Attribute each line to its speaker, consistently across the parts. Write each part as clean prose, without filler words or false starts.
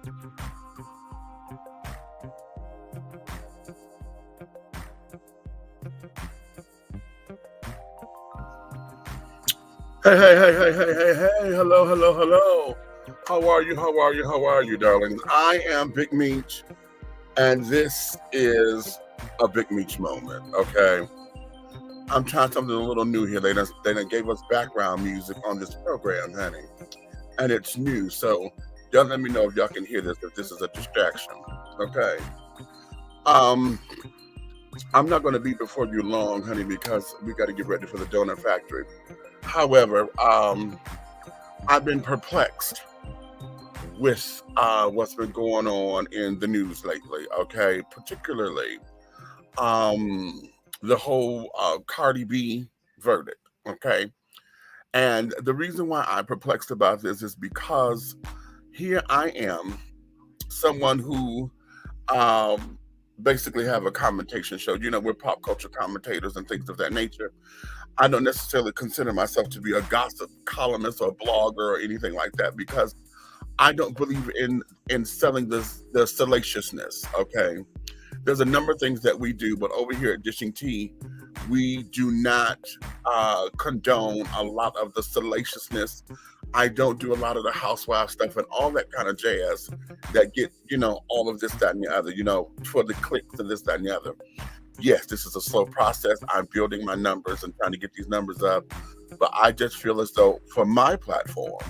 Speaker 1: Hey, hey, hey, hey, hey, hey, hey, hello, hello, hello. How are you? How are you? How are you, darling? I am Big Meach, and this is a Big Meach moment, okay? I'm trying something a little new here. They done gave us background music on this program, honey, and it's new. So y'all let me know if y'all can hear this, if this is a distraction, okay? Um, I'm not going to be before you long, honey, because we got to get ready for the donut factory. However, I've been perplexed with what's been going on in the news lately, okay? Particularly um, the whole Cardi B verdict, okay? And the reason why I'm perplexed about this is because here I am, someone who um, basically have a commentation show. You know, we're pop culture commentators and things of that nature. I don't necessarily consider myself to be a gossip columnist or blogger or anything like that because I don't believe in selling the salaciousness. Okay, there's a number of things that we do, but over here at Dishing Tea, we do not condone a lot of the salaciousness. I don't do a lot of the housewife stuff and all that kind of jazz that get all of this, that, and the other. For the clicks and this, that, and the other. Yes, this is a slow process. I'm building my numbers and trying to get these numbers up, but I just feel as though for my platform,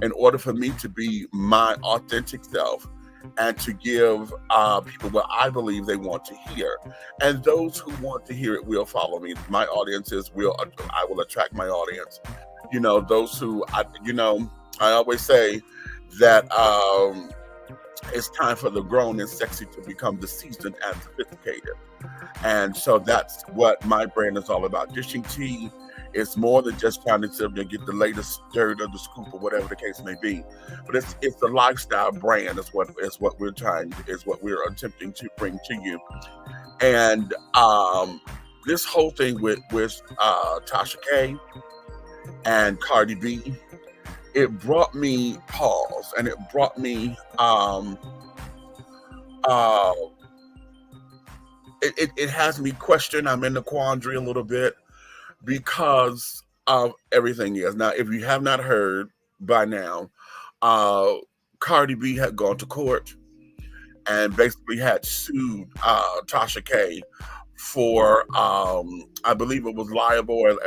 Speaker 1: in order for me to be my authentic self and to give people what I believe they want to hear. And those who want to hear it will follow me. My audiences I will attract my audience. Those who, I always say that it's time for the grown and sexy to become the seasoned and sophisticated. And so that's what my brand is all about. Dishing Tea is more than just trying to sit there and get the latest dirt or the scoop or whatever the case may be. But it's a lifestyle brand is what we're attempting to bring to you. And this whole thing with Tasha K and Cardi B, it brought me pause and it brought me uh it has me question. I'm in the quandary a little bit because of everything is. Now, if you have not heard by now, uh, Cardi B had gone to court and basically had sued Tasha K for, I believe it was liable or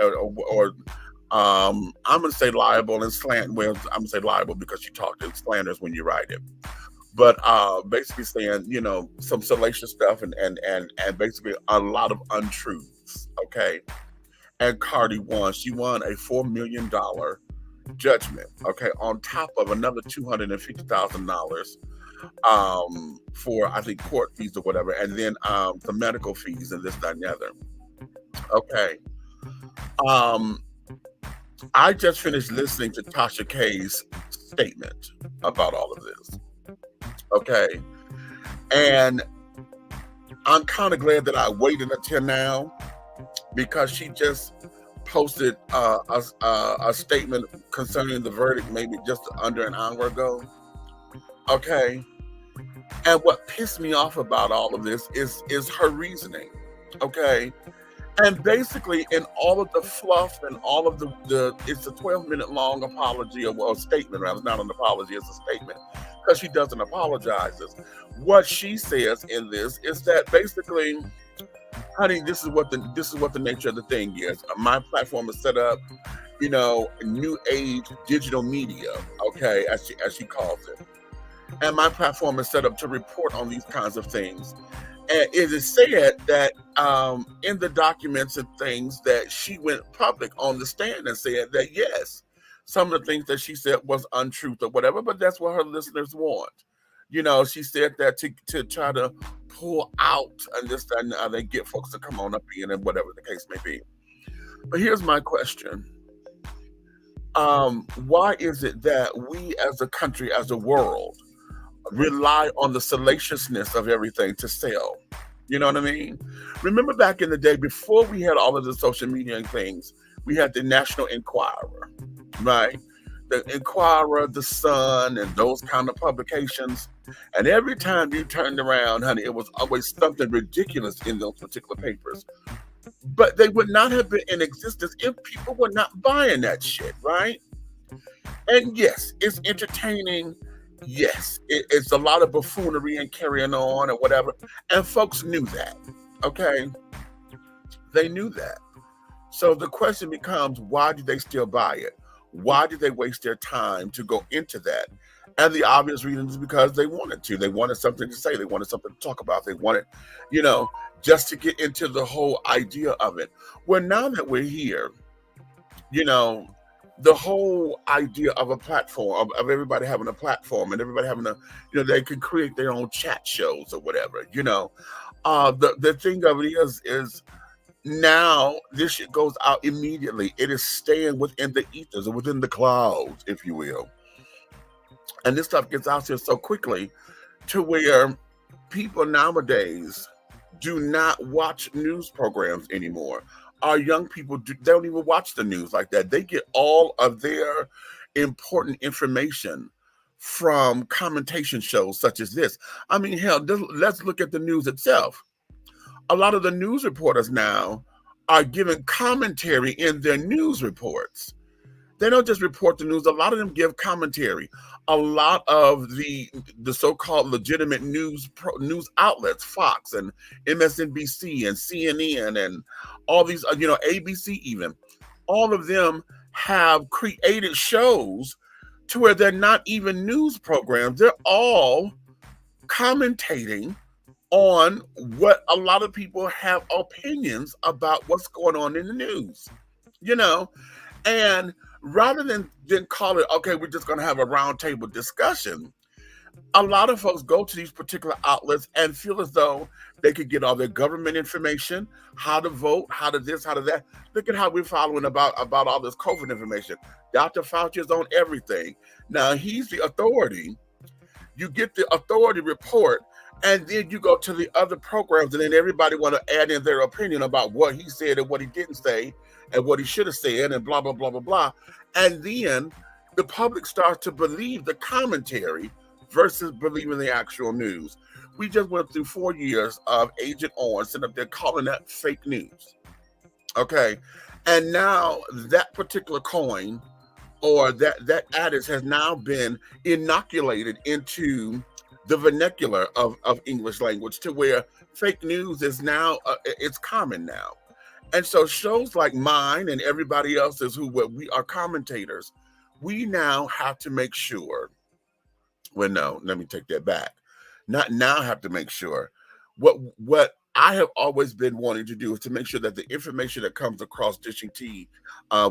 Speaker 1: I'm going to say liable and slant. Well, I'm going to say liable because you talked in slanders when you write it. But basically saying, some salacious stuff and basically a lot of untruths. Okay, and Cardi won. She won a $4 million judgment. Okay, on top of another $250,000 for I think court fees or whatever, and then the medical fees and this, that, and the other. Okay, um, I just finished listening to Tasha K's statement about all of this. Okay, and I'm kind of glad that I waited until now because she just posted a statement concerning the verdict maybe just under an hour ago. Okay. And what pissed me off about all of this is her reasoning. Okay. And basically in all of the fluff and all of the it's a 12-minute long apology or statement, rather. It's not an apology, it's a statement. Because she doesn't apologize. What she says in this is that basically, honey, this is what the nature of the thing is. My platform is set up, new age digital media, okay, as she calls it. And my platform is set up to report on these kinds of things. And it is said that in the documents and things that she went public on the stand and said that yes, some of the things that she said was untruth or whatever, but that's what her listeners want. She said that to try to pull out and this, that, and the other, get folks to come on up in and whatever the case may be. But here's my question. Why is it that we as a country, as a world, rely on the salaciousness of everything to sell? You know what I mean? Remember back in the day, before we had all of the social media and things, we had the National Enquirer, right? the Inquirer, the Sun, and those kind of publications. And every time you turned around, honey, it was always something ridiculous in those particular papers. But they would not have been in existence if people were not buying that shit, right? And yes, it's entertaining. Yes, it's a lot of buffoonery and carrying on or whatever. And folks knew that. Okay. They knew that. So the question becomes, why do they still buy it? Why did they waste their time to go into that? And the obvious reason is because they wanted to. They wanted something to say. They wanted something to talk about. They wanted, you know, just to get into the whole idea of it. Well, now that we're here, you know, the whole idea of a platform, of everybody having a platform and everybody having a, they can create their own chat shows or whatever. The thing of it is now this shit goes out immediately. It is staying within the ethers or within the clouds, if you will. And this stuff gets out there so quickly to where people nowadays do not watch news programs anymore. Our young people don't even watch the news like that. They get all of their important information from commentation shows such as this. I mean, hell, let's look at the news itself. A lot of the news reporters now are giving commentary in their news reports. They don't just report the news. A lot of them give commentary. A lot of the so-called legitimate news outlets, Fox and MSNBC and CNN and all these, ABC even, all of them have created shows to where they're not even news programs. They're all commentating on what a lot of people have opinions about what's going on in the news, and rather than call it, okay, we're just going to have a roundtable discussion, a lot of folks go to these particular outlets and feel as though they could get all their government information, how to vote, how to this, how to that. Look at how we're following about all this COVID information. Dr. Fauci is on everything. Now, he's the authority. You get the authority report, and then you go to the other programs, and then everybody want to add in their opinion about what he said and what he didn't say and what he should have said and blah, blah, blah, blah, blah. And then the public starts to believe the commentary versus believing the actual news. We just went through 4 years of Agent Orange sitting up there calling that fake news. Okay. And now that particular coin or that adage has now been inoculated into the vernacular of English language to where fake news is now, it's common now. And so shows like mine and everybody else's we are commentators, we now have to make sure, well, no, let me take that back. Not now have to make sure. What I have always been wanting to do is to make sure that the information that comes across Dishing Tea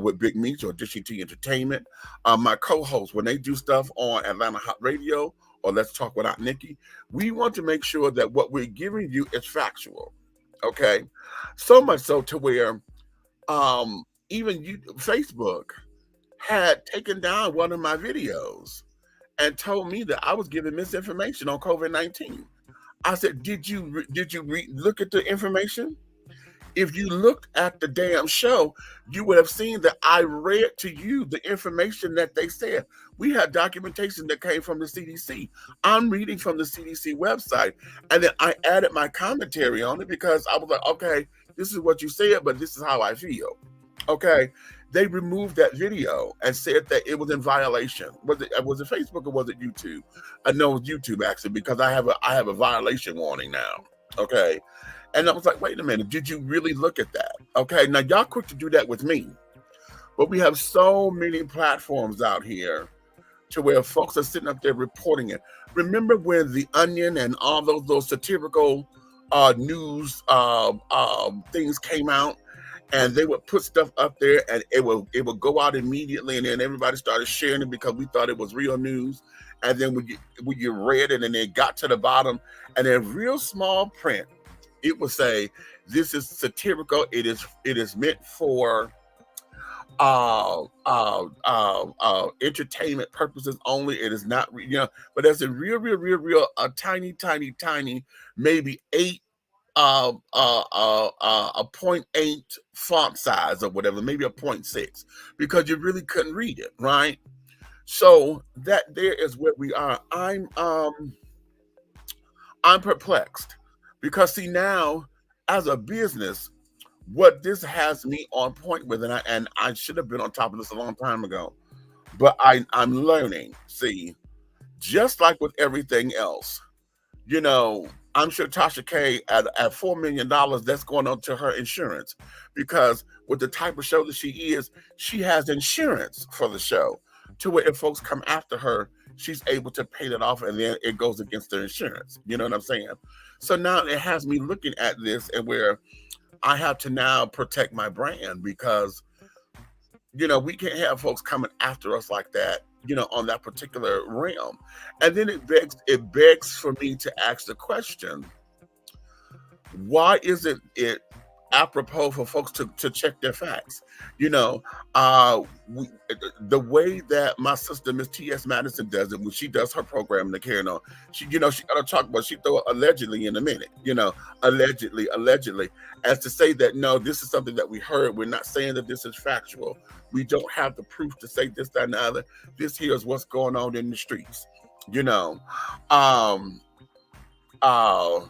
Speaker 1: with Big Meach or Dishing Tea Entertainment, my co-hosts, when they do stuff on Atlanta Hot Radio or Let's Talk Without Nikki, we want to make sure that what we're giving you is factual. Okay, so much so to where even Facebook had taken down one of my videos and told me that I was giving misinformation on COVID-19. I said, did you look at the information? If you looked at the damn show, you would have seen that I read to you the information that they said. We had documentation that came from the CDC. I'm reading from the CDC website, and then I added my commentary on it because I was like, okay, this is what you said, but this is how I feel. Okay. They removed that video and said that it was in violation. Was it Facebook or was it YouTube? No, it was YouTube actually, because I have a violation warning now. Okay. And I was like, wait a minute, did you really look at that? Okay, now y'all quick to do that with me. But we have so many platforms out here to where folks are sitting up there reporting it. Remember when The Onion and all those satirical news things came out, and they would put stuff up there and it would go out immediately, and then everybody started sharing it because we thought it was real news. And then when you read it and it got to the bottom, and in real small print, it would say, this is satirical. It is meant for entertainment purposes only. It is not, but that's a real tiny, maybe 8 a 0.8 font size or whatever, maybe a 0.6, because you really couldn't read it, right? So that there is where we are. I'm perplexed because see now as a business, what this has me on point with, and I should have been on top of this a long time ago, but I'm learning. See, just like with everything else, you know, I'm sure Tasha K at $4 million that's going on to her insurance because with the type of show that she has insurance for the show to where if folks come after her, she's able to pay that off and then it goes against their insurance. You know what I'm saying? So now it has me looking at this and where I have to now protect my brand because we can't have folks coming after us like that, on that particular realm. And then it begs for me to ask the question, why isn't it apropos for folks to check their facts? You know, we, the way that my sister Miss T.S. Madison does it when she does her program in the carrying on, she gotta talk about she throw allegedly in a minute, allegedly, as to say that no, this is something that we heard. We're not saying that this is factual. We don't have the proof to say this, that, and the other. This here is what's going on in the streets. You know, um, uh,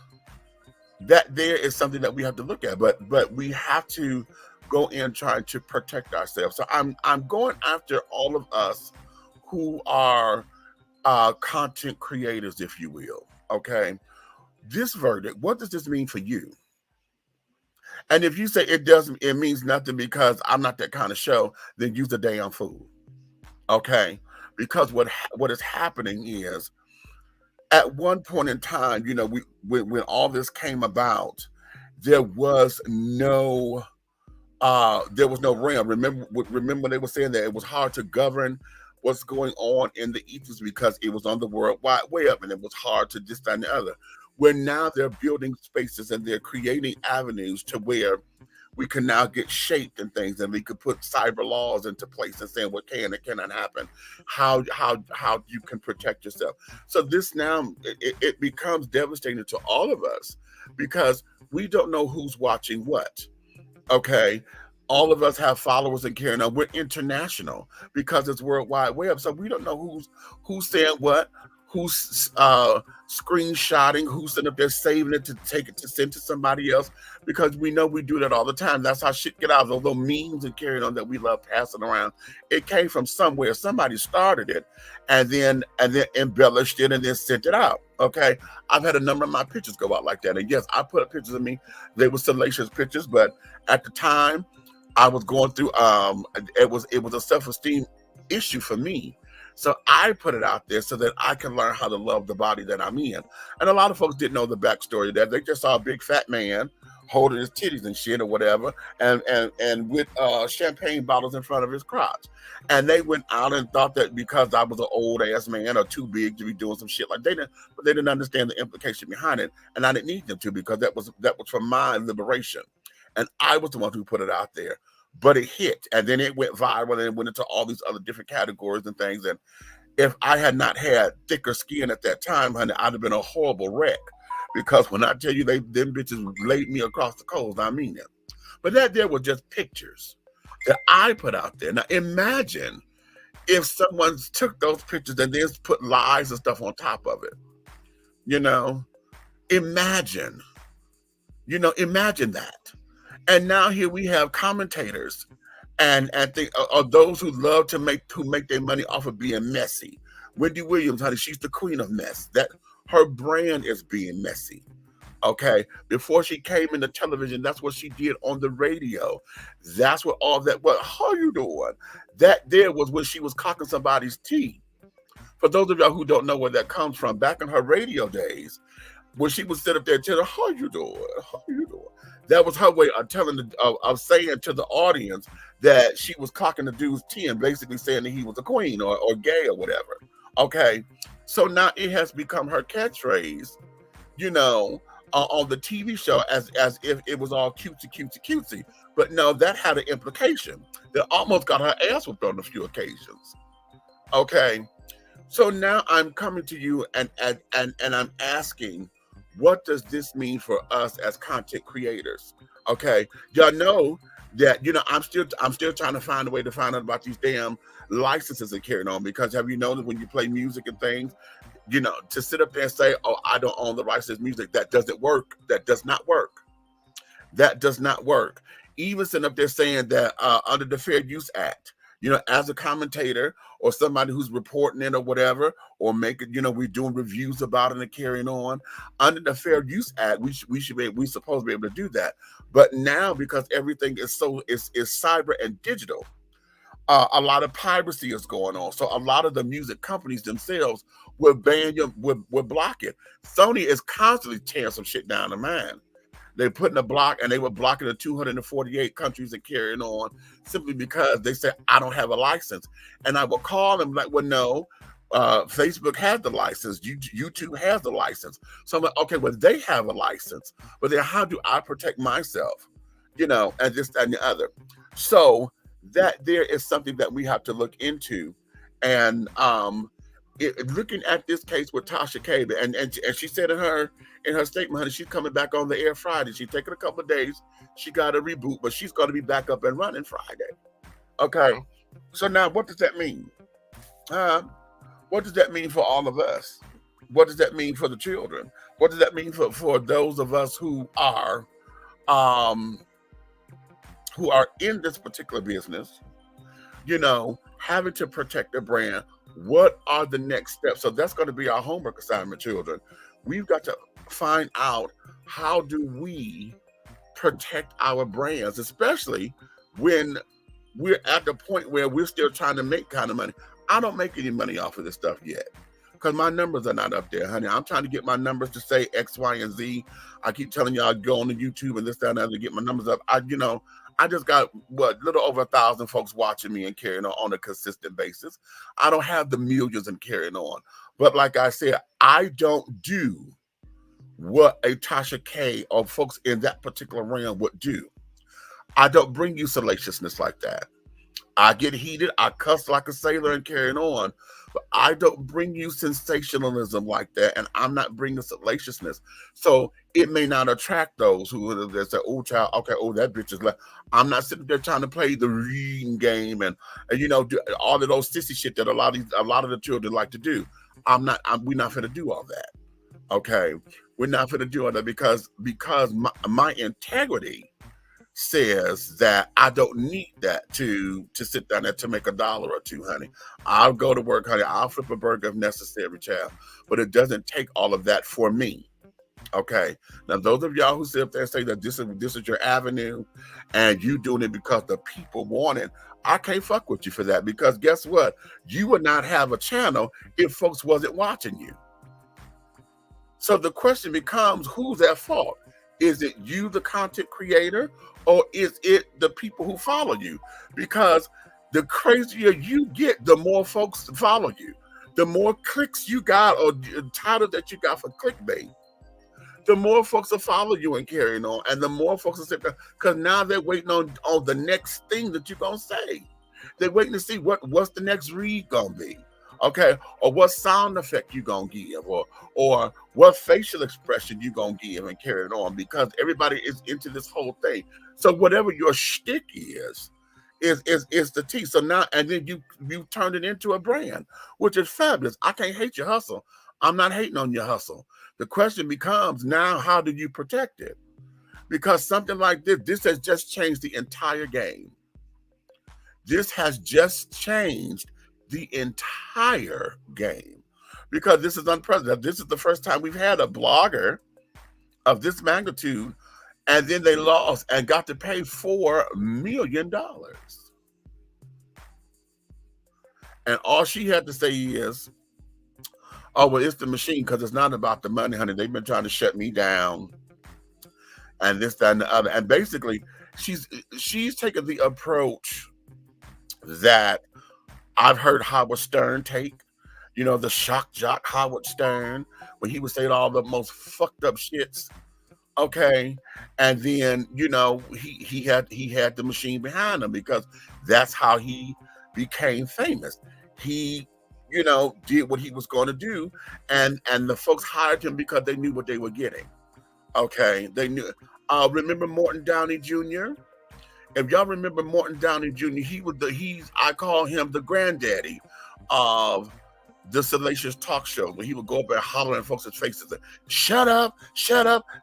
Speaker 1: that there is something that we have to look at, but we have to go in trying to protect ourselves. So I'm going after all of us who are content creators, if you will. Okay, this verdict, what does this mean for you? And if you say it means nothing because I'm not that kind of show, then you're the damn fool. Okay, because what is happening is at one point in time, when all this came about, there was no realm. Remember when they were saying that it was hard to govern what's going on in the ethers because it was on the World Wide Web and it was hard to this, that, and the other. Where now they're building spaces and they're creating avenues to where we can now get shaped and things, and we could put cyber laws into place and saying what can and cannot happen, how you can protect yourself. So this now it becomes devastating to all of us because we don't know who's watching what. Okay. All of us have followers and carrying on. We're international because it's World Wide Web. So we don't know who's saying what, who's screenshotting, who's sitting up there saving it to take it to send to somebody else, because we know we do that all the time. That's how shit get out. Those little memes and carrying on that we love passing around. It came from somewhere. Somebody started it and then embellished it and then sent it out. Okay. I've had a number of my pictures go out like that. And yes, I put up pictures of me. They were salacious pictures, but at the time I was going through it was a self-esteem issue for me. So I put it out there so that I can learn how to love the body that I'm in. And a lot of folks didn't know the backstory of that. They just saw a big fat man holding his titties and shit or whatever, and with champagne bottles in front of his crotch. And they went out and thought that because I was an old ass man or too big to be doing some shit like they didn't understand the implication behind it. And I didn't need them to, because that was for my liberation. And I was the one who put it out there. But it hit, and then it went viral, and it went into all these other different categories and things. And if I had not had thicker skin at that time, honey, I'd have been a horrible wreck. Because when I tell you them bitches laid me across the coals, I mean it. But that there were just pictures that I put out there. Now imagine if someone took those pictures and then put lies and stuff on top of it. Imagine that. And now here we have commentators and those who love to make their money off of being messy. Wendy Williams, honey, she's the queen of mess. That her brand is being messy. Okay. Before she came into television, that's what she did on the radio. That's what all that was. How you doing? That there was when she was cocking somebody's tea. For those of y'all who don't know where that comes from, back in her radio days, when she would sit up there and tell her, how you doing? How you doing? That was her way of of saying to the audience that she was cocking the dude's tea and basically saying that he was a queen or gay or whatever. Okay. So now it has become her catchphrase, on the TV show as if it was all cutesy. But no, that had an implication that almost got her ass whooped on a few occasions. Okay. So now I'm coming to you and I'm asking, what does this mean for us as content creators? Okay. Y'all know that I'm still trying to find a way to find out about these damn licenses and carrying on, because have you noticed when you play music and things, to sit up there and say, oh, I don't own the rights to this music, that doesn't work. That does not work. That does not work. Even sitting up there saying that under the Fair Use Act, as a commentator or somebody who's reporting it or whatever, or making, we're doing reviews about it and carrying on under the Fair Use Act, we supposed to be able to do that. But now, because everything is cyber and digital, a lot of piracy is going on. So a lot of the music companies themselves will ban you, will block it. Sony is constantly tearing some shit down the man. They put in a block, and they were blocking the 248 countries and carrying on simply because they said, I don't have a license. And I will call them like, well, no, Facebook has the license. YouTube has the license. So I'm like, okay, well, they have a license. But then how do I protect myself? And this, that, and the other. So that there is something that we have to look into. And looking at this case with TASHA K, and she said in her statement, honey, she's coming back on the air Friday. She's taking a couple of days. She got a reboot, but she's going to be back up and running Friday. Okay. So now what does that mean? What does that mean for all of us? What does that mean for the children? What does that mean for those of us who are in this particular business, having to protect the brand? What are the next steps? So that's going to be our homework assignment, children. We've got to find out, how do we protect our brands, especially when we're at the point where we're still trying to make kind of money. I don't make any money off of this stuff yet because my numbers are not up there, honey. I'm trying to get my numbers to say X, Y, and Z. I keep telling y'all, go on to YouTube and this, that, and that to get my numbers up. I just got little over 1,000 folks watching me and carrying on a consistent basis. I don't have the millions and carrying on. But like I said, I don't do what a TASHA K or folks in that particular realm would do. I don't bring you salaciousness like that. I get heated, I cuss like a sailor and carrying on, but I don't bring you sensationalism like that, and I'm not bringing salaciousness. So it may not attract those who say, oh, child, okay, oh, that bitch is like, I'm not sitting there trying to play the reading game and do all of those sissy shit that a lot of the children like to do. We're not going to do all that. Okay, we're not going to do all that because my integrity says that I don't need that to sit down there to make $1 or $2, honey. I'll go to work, honey. I'll flip a burger if necessary, child. But it doesn't take all of that for me. Okay. Now, those of y'all who sit up there and say that this is your avenue and you doing it because the people want it, I can't fuck with you for that, because guess what? You would not have a channel if folks wasn't watching you. So the question becomes, who's at fault? Is it you, the content creator, or is it the people who follow you? Because the crazier you get, the more folks follow you. The more clicks you got or title that you got for clickbait, the more folks will follow you and carrying on. And the more folks will say, because now they're waiting on the next thing that you're going to say. They're waiting to see what's the next read going to be. Okay, or what sound effect you gonna give, or what facial expression you gonna give and carry it on, because everybody is into this whole thing. So whatever your shtick is the tea. So now, and then you turned it into a brand, which is fabulous. I can't hate your hustle. I'm not hating on your hustle. The question becomes now, how do you protect it? Because something like this has just changed the entire game. This has just changed the entire game, because this is unprecedented. This is the first time we've had a blogger of this magnitude, and then they lost and got to pay $4 million. And all she had to say is, oh, well, it's the machine, because it's not about the money, honey. They've been trying to shut me down and this, that, and the other. And basically, she's taken the approach that I've heard Howard Stern take, the shock jock Howard Stern, when he was saying all the most fucked up shits. Okay. And then, he had the machine behind him, because that's how he became famous. He, did what he was going to do. And the folks hired him because they knew what they were getting. Okay. They knew. Remember Morton Downey Jr.? If y'all remember Morton Downey Jr., I call him the granddaddy of the Salacious Talk Show, when he would go up and holler in folks' faces, and, shut up,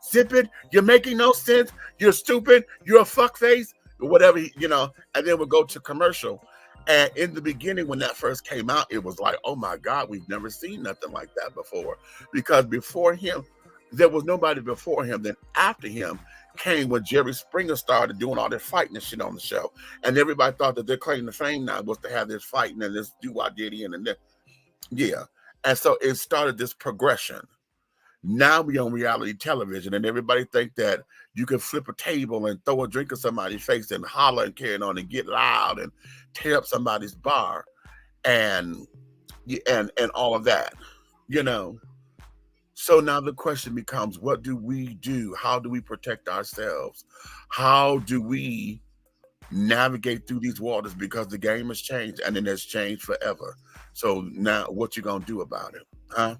Speaker 1: zip it, you're making no sense, you're stupid, you're a fuckface, whatever, and then we'll go to commercial. And in the beginning, when that first came out, it was like, oh my God, we've never seen nothing like that before. Because before him, there was nobody before him. Then after him came when Jerry Springer started doing all this fighting and shit on the show. And everybody thought that their claim to fame now was to have this fighting and this do-I-diddy and then. Yeah. And so it started this progression. Now we on reality television, and everybody think that you can flip a table and throw a drink in somebody's face and holler and carry on and get loud and tear up somebody's bar and all of that, So now the question becomes, what do we do? How do we protect ourselves? How do we navigate through these waters? Because the game has changed, and it has changed forever. So now what you gonna do about it? Huh?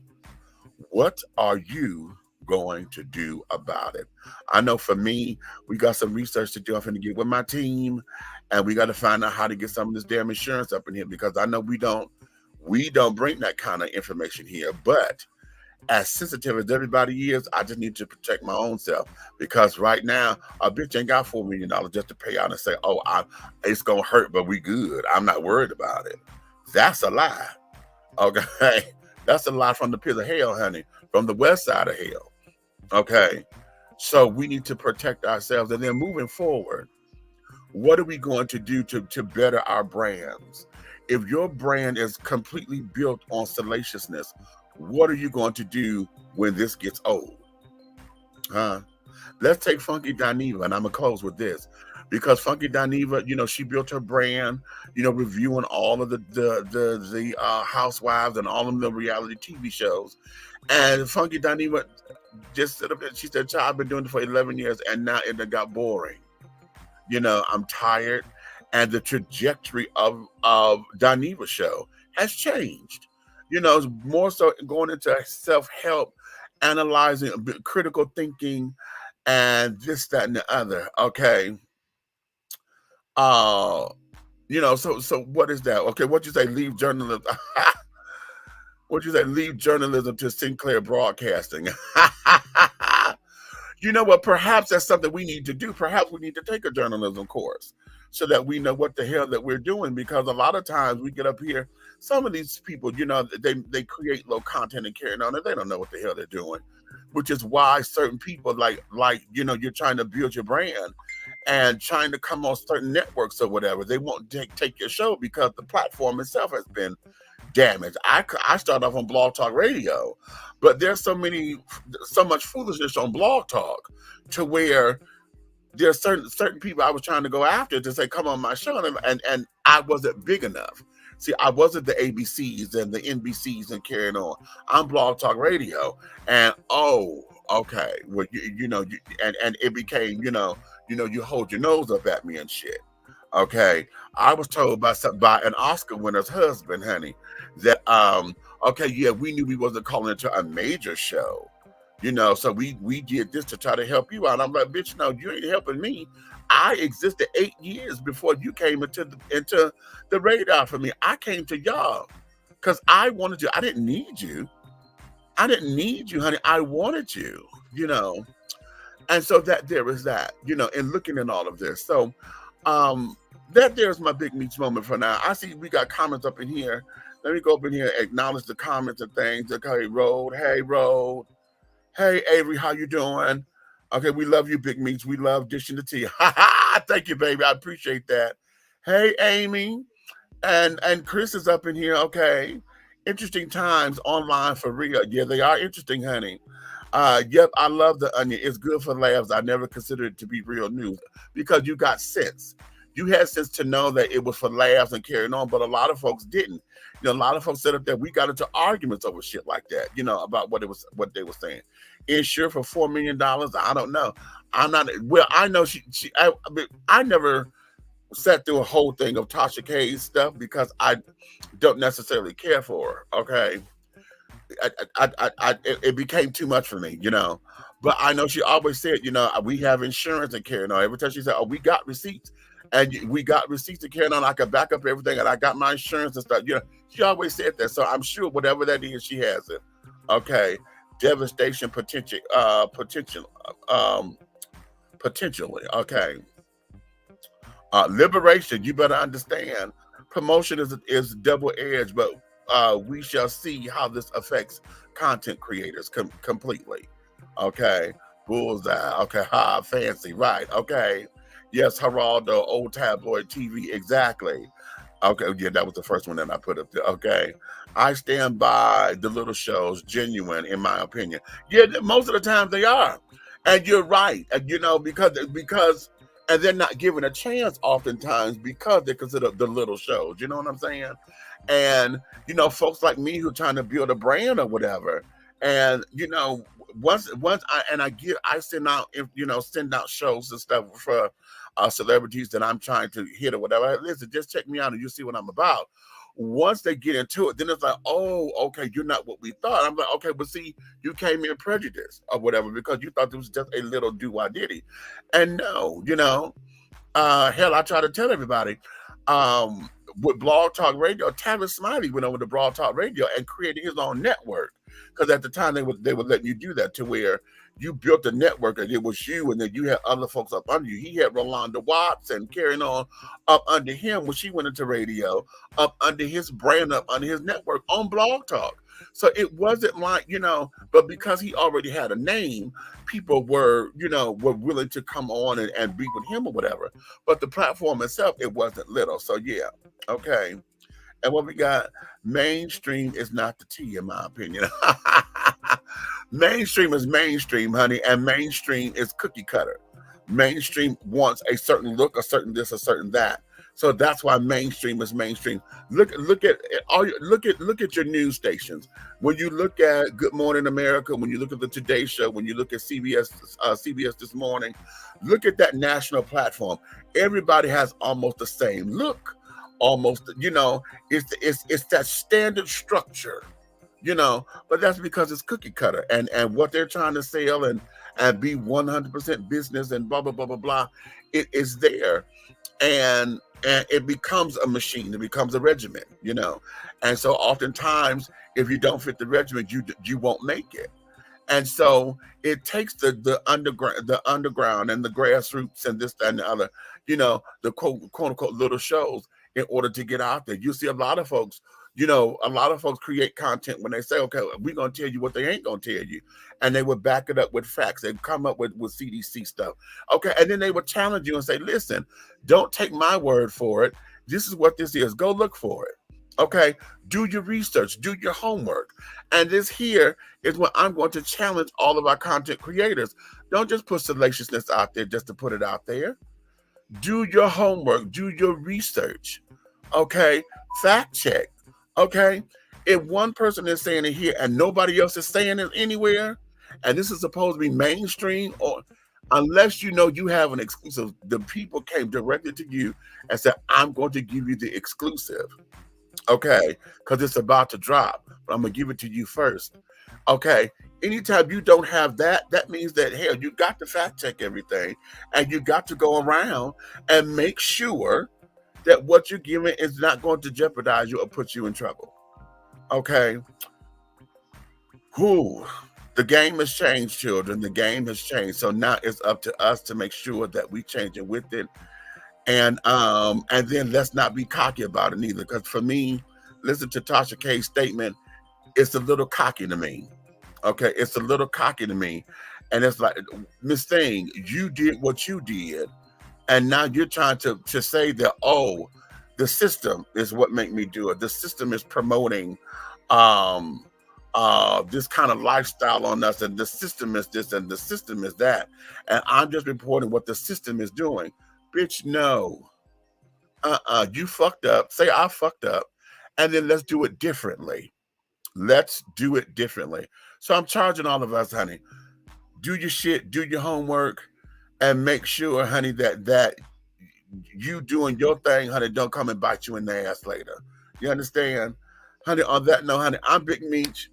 Speaker 1: What are you going to do about it? I know for me, we got some research to do. I'm going to get with my team, and we got to find out how to get some of this damn insurance up in here, because I know we don't bring that kind of information here. But as sensitive as everybody is, I just need to protect my own self, because right now a bitch ain't got $4 million just to pay out and say, oh, it's gonna hurt, but we good, I'm not worried about it. That's a lie. Okay. That's a lie from the pit of hell, honey, from the west side of hell. Okay. So we need to protect ourselves. And then moving forward, what are we going to do to better our brands? If your brand is completely built on salaciousness, what are you going to do when this gets old? Huh? Let's take Funky Dineva, and I'm gonna close with this, because Funky Dineva, she built her brand, reviewing all of the housewives and all of the reality TV shows. And Funky Dineva just said, she said, "Child, I've been doing it for 11 years, and now it got boring. I'm tired." And the trajectory of Dineva show has changed. It's more so going into self-help, analyzing, critical thinking, and this, that, and the other. Okay. So what is that? Okay, what you say? Leave journalism. What you say? Leave journalism to Sinclair Broadcasting. You know what? Perhaps that's something we need to do. Perhaps we need to take a journalism course so that we know what the hell that we're doing. Because a lot of times we get up here, some of these people, they create low content and carry on, and they don't know what the hell they're doing. Which is why certain people like you're trying to build your brand and trying to come on certain networks or whatever, they won't take your show because the platform itself has been damaged. I started off on Blog Talk Radio, but there's so much foolishness on Blog Talk to where there's certain people I was trying to go after to say, come on my show, and I wasn't big enough. See, I wasn't the ABCs and the NBCs and carrying on. I'm Blog Talk Radio, and okay, well, and it became, you hold your nose up at me and shit. Okay, I was told by an Oscar winner's husband, honey, that okay, yeah, we knew we wasn't calling it to a major show, so we did this to try to help you out. I'm like, bitch, no, you ain't helping me. I existed 8 years before you came into the radar for me. I came to y'all because I wanted you. I didn't need you. Honey. I wanted you, And so that there is that, and looking at all of this. So that there's my Big Meach moment for now. I see we got comments up in here. Let me go up in here, acknowledge the comments and things. Okay, Road. Hey, Road. Hey, Avery, how you doing? Okay, we love you, Big Meach. We love dishing the tea. Thank you, baby. I appreciate that. Hey, Amy. And Chris is up in here. Okay. Interesting times online for real. Yeah, they are interesting, honey. Yep, I love the Onion. It's good for laughs. I never considered it to be real news because you got sense. You had sense to know that it was for laughs and carrying on, but a lot of folks didn't. A lot of folks said up there, we got into arguments over shit like that, about what they were saying. Insure for $4 million. I don't know. I'm not, well, I know I never sat through a whole thing of Tasha K's stuff because I don't necessarily care for her. Okay. It became too much for me, But I know she always said, we have insurance and carrying on. Every time she said, oh, we got receipts. and we got receipts to carry on. I could back up everything, and I got my insurance and stuff. She always said that, so I'm sure whatever that is, she has it. Okay, devastation potentially. Okay, liberation. You better understand. Promotion is double edged, but we shall see how this affects content creators completely. Okay, bullseye. Okay, fancy. Right. Okay, yes, Geraldo, old tabloid TV. Exactly. Okay, yeah, that was the first one that I put up there. Okay, I stand by the little shows, genuine in my opinion. Yeah, most of the time they are, and you're right. And because and they're not given a chance oftentimes because they're considered the little shows. You know what I'm saying? And folks like me who are trying to build a brand or whatever, and once I send out send out shows and stuff for celebrities that I'm trying to hit or whatever. Listen, just check me out and you see what I'm about. Once they get into it, then it's like, oh, okay, you're not what we thought. I'm like, okay, but see, you came in prejudiced or whatever because you thought this was just a little do-wah-diddy. And no, hell, I try to tell everybody, with Blog Talk Radio, Travis Smiley went over to Blog Talk Radio and created his own network. Because at the time they would let you do that, to where you built a network and it was you, and then you had other folks up under you. He had Rolanda Watts and carrying on up under him when she went into radio, up under his brand, up under his network on Blog Talk. So it wasn't like, but because he already had a name, people were willing to come on and be with him or whatever. But the platform itself, it wasn't little. So yeah, okay. And what we got, mainstream is not the T, in my opinion. Mainstream is mainstream, honey, and mainstream is cookie cutter. Mainstream wants a certain look, a certain this, a certain that. So that's why mainstream is mainstream. Look at your news stations. When you look at Good Morning America, when you look at the Today Show, when you look at CBS This Morning, look at that national platform. Everybody has almost the same look. Almost, it's that standard structure, but that's because it's cookie cutter and what they're trying to sell and be 100% business and blah, blah, blah, blah, blah. It is there. And it becomes a machine. It becomes a regiment, And so oftentimes, if you don't fit the regiment, you won't make it. And so it takes the underground and the grassroots and this, that, and the other, the quote unquote little shows in order to get out there. You see a lot of folks, create content when they say, okay, we're going to tell you what they ain't going to tell you. And they would back it up with facts. They'd come up with CDC stuff. Okay. And then they would challenge you and say, listen, don't take my word for it. This is what this is. Go look for it. Okay. Do your research, do your homework. And this here is what I'm going to challenge all of our content creators. Don't just put salaciousness out there just to put it out there. Do your homework, do your research, okay? Fact check, okay? If one person is saying it here and nobody else is saying it anywhere, and this is supposed to be mainstream, or unless you have an exclusive, the people came directly to you and said, I'm going to give you the exclusive, okay? Because it's about to drop, but I'm going to give it to you first, okay? Anytime you don't have that, that means that, hell, you got to fact check everything, and you got to go around and make sure that what you're giving is not going to jeopardize you or put you in trouble. Okay? The game has changed, children. The game has changed. So now it's up to us to make sure that we change it with it. And then let's not be cocky about it either. Because for me, listen to Tasha K's statement, it's a little cocky to me. Okay, it's a little cocky to me. And it's like, Miss Thing, you did what you did. And now you're trying to say that, oh, the system is what made me do it. The system is promoting this kind of lifestyle on us. And the system is this and the system is that. And I'm just reporting what the system is doing. Bitch, no. You fucked up. Say I fucked up. And then let's do it differently. Let's do it differently. So I'm charging all of us, honey. Do your shit, do your homework, and make sure, honey, that you doing your thing, honey, don't come and bite you in the ass later. You understand? Honey, on that note, honey, I'm Big Meach.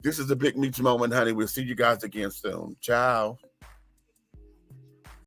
Speaker 1: This is a Big Meach moment, honey. We'll see you guys again soon. Ciao.